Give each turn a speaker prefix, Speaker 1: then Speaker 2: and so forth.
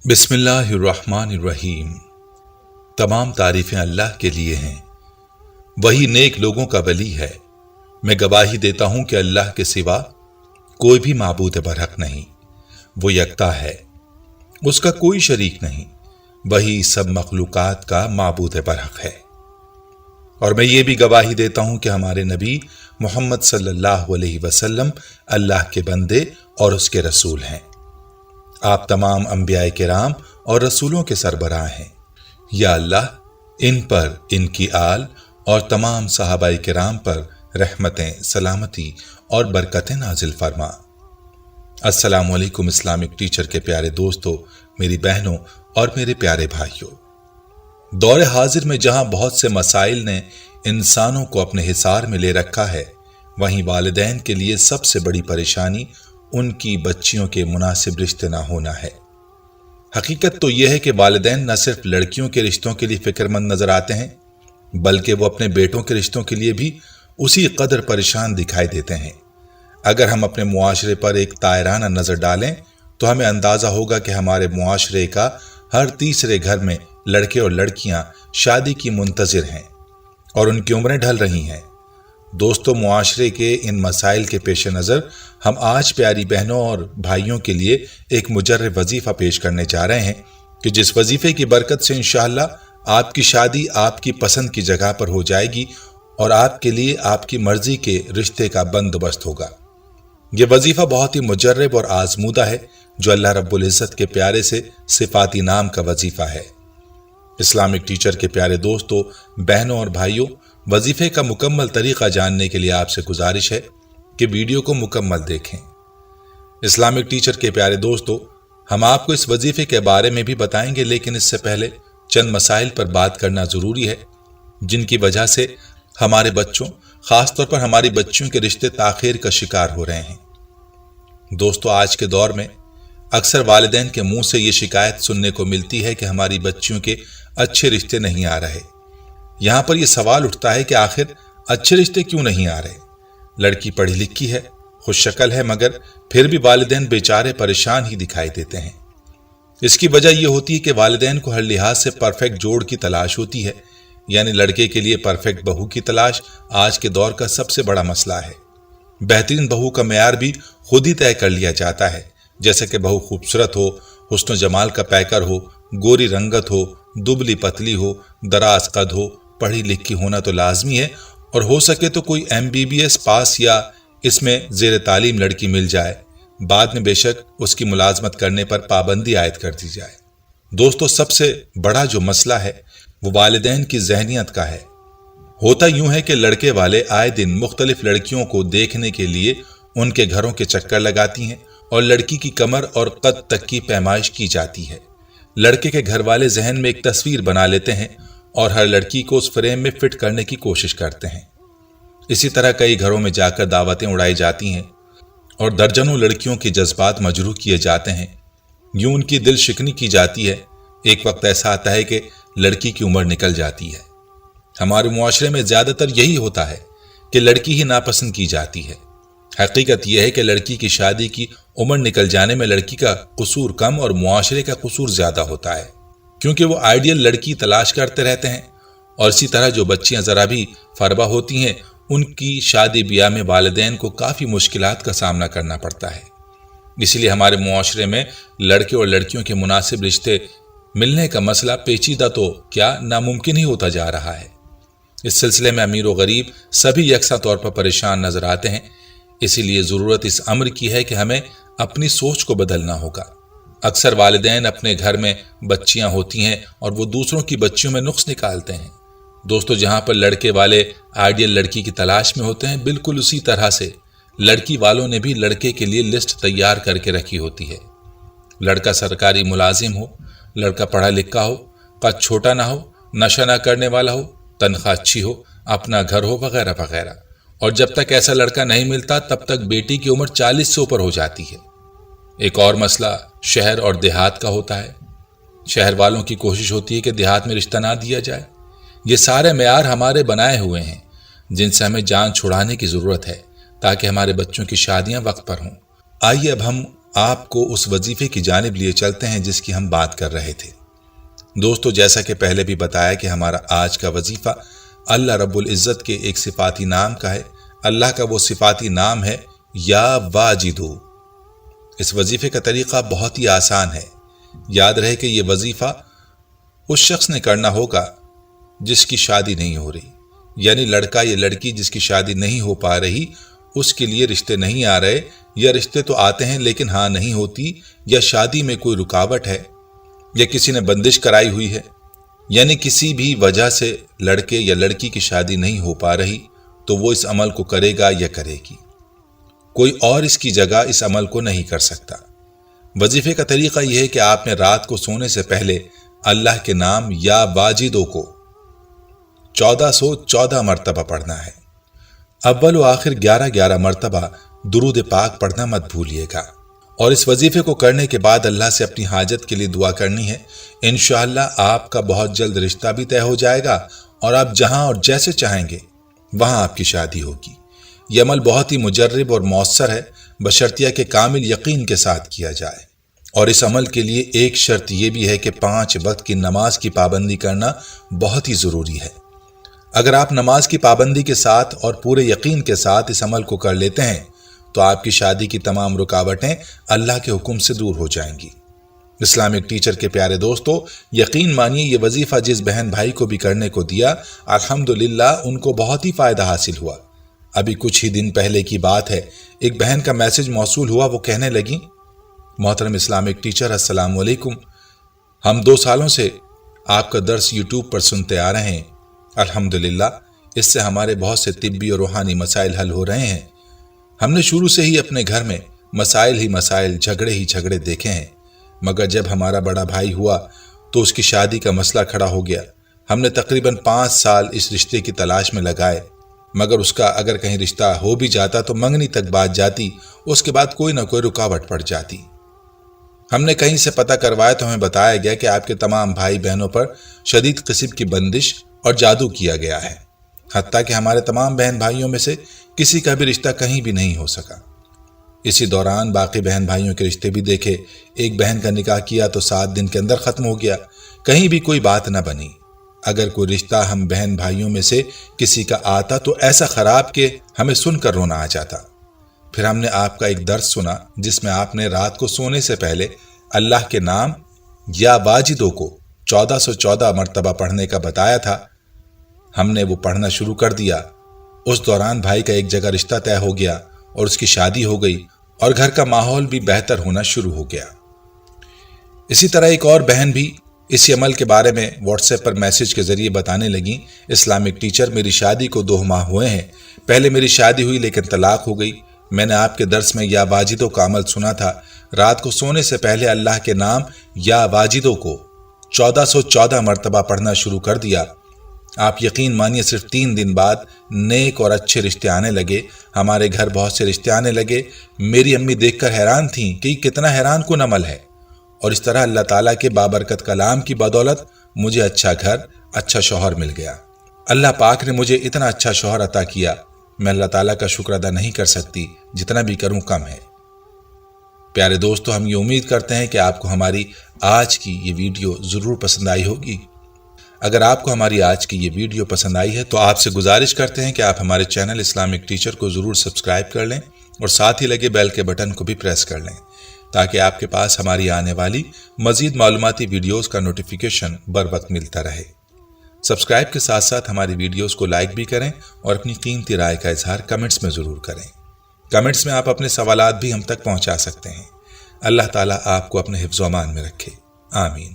Speaker 1: बिस्मिल्लाहिर्रहमानिर्रहीम। तमाम तारीफें अल्लाह के लिए हैं, वही नेक लोगों का वली है। मैं गवाही देता हूं कि अल्लाह के सिवा कोई भी माबूद बरहक नहीं, वो यकता है, उसका कोई शरीक नहीं, वही सब मखलूकात का माबूद बरहक है। और मैं ये भी गवाही देता हूं कि हमारे नबी मोहम्मद सल्लल्लाहु अलैहि वसल्लम अल्लाह के बंदे और उसके रसूल हैं। आप तमाम अंबियाए किराम और रसूलों के सरबराह हैं। या अल्लाह, इन पर, इनकी आल और तमाम सहाबाए किराम पर रहमतें, सलामती और बरकतें नाजिल फरमा। अस्सलामु अलैकुम इस्लामिक टीचर के प्यारे दोस्तों, मेरी बहनों और मेरे प्यारे भाइयों। दौर हाजिर में जहां बहुत से मसाइल ने इंसानों को अपने हिसार में ले रखा है, वहीं वालिदैन के लिए सबसे बड़ी परेशानी उनकी बच्चियों के मुनासिब रिश्ते ना होना है। हकीकत तो यह है कि वालिदैन न सिर्फ लड़कियों के रिश्तों के लिए फिक्रमंद नजर आते हैं, बल्कि वो अपने बेटों के रिश्तों के लिए भी उसी कदर परेशान दिखाई देते हैं। अगर हम अपने मुआशरे पर एक तायराना नजर डालें तो हमें अंदाजा होगा कि हमारे मुआशरे का हर तीसरे घर में लड़के और लड़कियां शादी की मुंतजिर हैं और उनकी उम्रें ढल रही हैं। दोस्तों, मुआशरे के इन मसाइल के पेश नज़र हम आज प्यारी बहनों और भाइयों के लिए एक मुजर्रब वजीफा पेश करने जा रहे हैं कि जिस वजीफे की बरकत से इंशाअल्लाह आपकी शादी आपकी पसंद की जगह पर हो जाएगी और आपके लिए आपकी मर्जी के रिश्ते का बंदोबस्त होगा। यह वजीफा बहुत ही मुजर्रब और आजमूदा है, जो अल्लाह रब्बुल इज़्ज़त के प्यारे से सिफाती नाम का वजीफा है। इस्लामिक टीचर के प्यारे दोस्तों, बहनों और भाइयों, वजीफे का मुकम्मल तरीका जानने के लिए आपसे गुजारिश है कि वीडियो को मुकम्मल देखें। इस्लामिक टीचर के प्यारे दोस्तों, हम आपको इस वजीफे के बारे में भी बताएंगे, लेकिन इससे पहले चंद मसाइल पर बात करना जरूरी है जिनकी वजह से हमारे बच्चों, खासतौर पर हमारी बच्चियों के रिश्ते ताखीर का शिकार हो रहे हैं। दोस्तों, आज के दौर में अक्सर वालिदैन के मुंह से ये शिकायत सुनने को मिलती है कि हमारी बच्चियों के अच्छे रिश्ते नहीं आ रहे। यहां पर यह सवाल उठता है कि आखिर अच्छे रिश्ते क्यों नहीं आ रहे। लड़की पढ़ी लिखी है, खुशशक्ल है, मगर फिर भी वालिदैन बेचारे परेशान ही दिखाई देते हैं। इसकी वजह यह होती है कि वालिदैन को हर लिहाज से परफेक्ट जोड़ की तलाश होती है, यानी लड़के के लिए परफेक्ट बहू की तलाश आज के दौर का सबसे बड़ा मसला है। बेहतरीन बहू का मेयार भी खुद ही तय कर लिया जाता है, जैसे कि बहू खूबसूरत हो, हुस्न जमाल का पैकर हो, गोरी रंगत हो, दुबली पतली हो, दराज कद हो, पढ़ी लिखी होना तो लाजमी है और हो सके तो कोई MBBS पास या इसमें जेर तालीम लड़की मिल जाए। बाद में बेशक उसकी मुलाजमत करने पर पाबंदी आयद कर दी जाए। दोस्तों, सबसे बड़ा जो मसला है वो वालिदैन की जहनियत का है। होता यूं है कि लड़के वाले आए दिन मुख्तलिफ लड़कियों को देखने के लिए उनके घरों के चक्कर लगाती हैं और लड़की की कमर और कद तक की पैमाइश की जाती है। लड़के के घर वाले जहन में एक तस्वीर बना लेते हैं और हर लड़की को उस फ्रेम में फिट करने की कोशिश करते हैं। इसी तरह कई घरों में जाकर दावतें उड़ाई जाती हैं और दर्जनों लड़कियों के जज्बात मजरूह किए जाते हैं। यूं उनकी दिल शिकनी की जाती है। एक वक्त ऐसा आता है कि लड़की की उम्र निकल जाती है। हमारे मुआशरे में ज्यादातर यही होता है कि लड़की ही नापसंद की जाती है। हकीकत यह है कि लड़की की शादी की उम्र निकल जाने में लड़की का कसूर कम और मुआशरे का कसूर ज्यादा होता है, क्योंकि वो आइडियल लड़की तलाश करते रहते हैं। और इसी तरह जो बच्चियां जरा भी फरबा होती हैं, उनकी शादी ब्याह में वालिदैन को काफी मुश्किलात का सामना करना पड़ता है। इसलिए हमारे मुआशरे में लड़के और लड़कियों के मुनासिब रिश्ते मिलने का मसला पेचीदा तो क्या नामुमकिन ही होता जा रहा है। इस सिलसिले में अमीर व गरीब सभी यकसा तौर पर परेशान नजर आते हैं। इसीलिए जरूरत इस अम्र की है कि हमें अपनी सोच को बदलना होगा। अक्सर वालिदैन अपने घर में बच्चियां होती हैं और वो दूसरों की बच्चियों में नुक्स निकालते हैं। दोस्तों, जहां पर लड़के वाले आइडियल लड़की की तलाश में होते हैं, बिल्कुल उसी तरह से लड़की वालों ने भी लड़के के लिए लिस्ट तैयार करके रखी होती है। लड़का सरकारी मुलाजिम हो, लड़का पढ़ा लिखा हो, कद छोटा ना हो, नशा ना करने वाला हो, तनख्वाह अच्छी हो, अपना घर हो, वगैरह वगैरह। और जब तक ऐसा लड़का नहीं मिलता तब तक बेटी की उम्र 40 से ऊपर हो जाती है। एक और मसला शहर और देहात का होता है। शहर वालों की कोशिश होती है कि देहात में रिश्ता ना दिया जाए। ये सारे मेयार हमारे बनाए हुए हैं जिनसे हमें जान छुड़ाने की जरूरत है ताकि हमारे बच्चों की शादियां वक्त पर हों। आइए अब हम آپ کو اس وظیفے کی جانب لیے چلتے ہیں جس کی ہم بات کر رہے تھے۔ دوستو، جیسا کہ پہلے بھی بتایا کہ ہمارا آج کا وظیفہ اللہ رب العزت کے ایک صفاتی نام کا ہے۔ اللہ کا وہ صفاتی نام ہے یا واجدو۔ اس وظیفے کا طریقہ بہت ہی آسان ہے۔ یاد رہے کہ یہ وظیفہ اس شخص نے کرنا ہوگا جس کی شادی نہیں ہو رہی، یعنی لڑکا یا لڑکی جس کی شادی نہیں ہو پا رہی، اس کے لیے رشتے نہیں آ رہے، یا رشتے تو آتے ہیں لیکن ہاں نہیں ہوتی، یا شادی میں کوئی رکاوٹ ہے، یا کسی نے بندش کرائی ہوئی ہے، یعنی کسی بھی وجہ سے لڑکے یا لڑکی کی شادی نہیں ہو پا رہی، تو وہ اس عمل کو کرے گا یا کرے گی۔ کوئی اور اس کی جگہ اس عمل کو نہیں کر سکتا۔ وظیفے کا طریقہ یہ ہے کہ آپ نے رات کو سونے سے پہلے اللہ کے نام یا واجدوں کو 1414 مرتبہ پڑھنا ہے۔ اول و آخر 11 مرتبہ درود پاک پڑھنا مت بھولیے گا، اور اس وظیفے کو کرنے کے بعد اللہ سے اپنی حاجت کے لیے دعا کرنی ہے۔ انشاءاللہ آپ کا بہت جلد رشتہ بھی طے ہو جائے گا، اور آپ جہاں اور جیسے چاہیں گے وہاں آپ کی شادی ہوگی۔ یہ عمل بہت ہی مجرب اور مؤثر ہے، بشرطیہ کہ کامل یقین کے ساتھ کیا جائے، اور اس عمل کے لیے ایک شرط یہ بھی ہے کہ 5 وقت کی نماز کی پابندی کرنا بہت ہی ضروری ہے۔ اگر آپ نماز کی پابندی کے ساتھ اور پورے یقین کے ساتھ اس عمل کو کر لیتے ہیں تو آپ کی شادی کی تمام رکاوٹیں اللہ کے حکم سے دور ہو جائیں گی۔ اسلامک ٹیچر کے پیارے دوستو، یقین مانیے یہ وظیفہ جس بہن بھائی کو بھی کرنے کو دیا، الحمدللہ ان کو بہت ہی فائدہ حاصل ہوا۔ ابھی کچھ ہی دن پہلے کی بات ہے، ایک بہن کا میسج موصول ہوا، وہ کہنے لگی، محترم اسلامک ٹیچر السلام علیکم، ہم 2 سالوں سے آپ کا درس یوٹیوب پر سنتے آ رہے ہیں۔ الحمدللہ اس سے ہمارے بہت سے طبی اور روحانی مسائل حل ہو رہے ہیں۔ ہم نے شروع سے ہی اپنے گھر میں مسائل ہی مسائل، جھگڑے ہی جھگڑے دیکھے ہیں، مگر جب ہمارا بڑا بھائی ہوا تو اس کی شادی کا مسئلہ کھڑا ہو گیا۔ ہم نے تقریباً 5 سال اس رشتے کی تلاش میں لگائے، مگر اس کا اگر کہیں رشتہ ہو بھی جاتا تو منگنی تک بات جاتی، اس کے بعد کوئی نہ کوئی رکاوٹ پڑ جاتی۔ ہم نے کہیں سے پتہ کروایا تو ہمیں بتایا گیا کہ آپ کے تمام بھائی بہنوں پر شدید قسم کی بندش اور جادو کیا گیا ہے، حتیٰ کہ ہمارے تمام بہن بھائیوں میں سے کسی کا بھی رشتہ کہیں بھی نہیں ہو سکا۔ اسی دوران باقی بہن بھائیوں کے رشتے بھی دیکھے، ایک بہن کا نکاح کیا تو 7 دن کے اندر ختم ہو گیا، کہیں بھی کوئی بات نہ بنی۔ اگر کوئی رشتہ ہم بہن بھائیوں میں سے کسی کا آتا تو ایسا خراب کہ ہمیں سن کر رونا آ جاتا۔ پھر ہم نے آپ کا ایک درس سنا جس میں آپ نے رات کو سونے سے پہلے اللہ کے نام یا واجدوں کو 1414 مرتبہ پڑھنے کا بتایا تھا۔ ہم نے وہ پڑھنا شروع کر دیا۔ اس دوران بھائی کا ایک جگہ رشتہ طے ہو گیا اور اس کی شادی ہو گئی، اور گھر کا ماحول بھی بہتر ہونا شروع ہو گیا۔ اسی طرح ایک اور بہن بھی اسی عمل کے بارے میں واٹس ایپ پر میسج کے ذریعے بتانے لگیں، اسلامک ٹیچر میری شادی کو 2 ماہ ہوئے ہیں، پہلے میری شادی ہوئی لیکن طلاق ہو گئی۔ میں نے آپ کے درس میں یا واجدوں کا عمل سنا تھا، رات کو سونے سے پہلے اللہ کے نام یا واجدوں کو 1414 مرتبہ پڑھنا شروع کر دیا۔ آپ یقین مانیے صرف 3 دن بعد نیک اور اچھے رشتے آنے لگے، ہمارے گھر بہت سے رشتے آنے لگے۔ میری امی دیکھ کر حیران تھیں کہ یہ کتنا حیران کن عمل ہے، اور اس طرح اللہ تعالیٰ کے بابرکت کلام کی بدولت مجھے اچھا گھر، اچھا شوہر مل گیا۔ اللہ پاک نے مجھے اتنا اچھا شوہر عطا کیا، میں اللہ تعالیٰ کا شکر ادا نہیں کر سکتی، جتنا بھی کروں کم ہے۔ پیارے دوستو، ہم یہ امید کرتے ہیں کہ آپ کو ہماری آج کی یہ ویڈیو ضرور پسند آئی ہوگی۔ اگر آپ کو ہماری آج کی یہ ویڈیو پسند آئی ہے تو آپ سے گزارش کرتے ہیں کہ آپ ہمارے چینل اسلامک ٹیچر کو ضرور سبسکرائب کر لیں، اور ساتھ ہی لگے بیل کے بٹن کو بھی پریس کر لیں، تاکہ آپ کے پاس ہماری آنے والی مزید معلوماتی ویڈیوز کا نوٹیفیکیشن بر وقت ملتا رہے۔ سبسکرائب کے ساتھ ساتھ ہماری ویڈیوز کو لائک بھی کریں، اور اپنی قیمتی رائے کا اظہار کمنٹس میں ضرور کریں۔ کمنٹس میں آپ اپنے سوالات بھی ہم تک پہنچا سکتے ہیں۔ اللہ تعالیٰ آپ کو اپنے حفظ و امان میں رکھے، آمین۔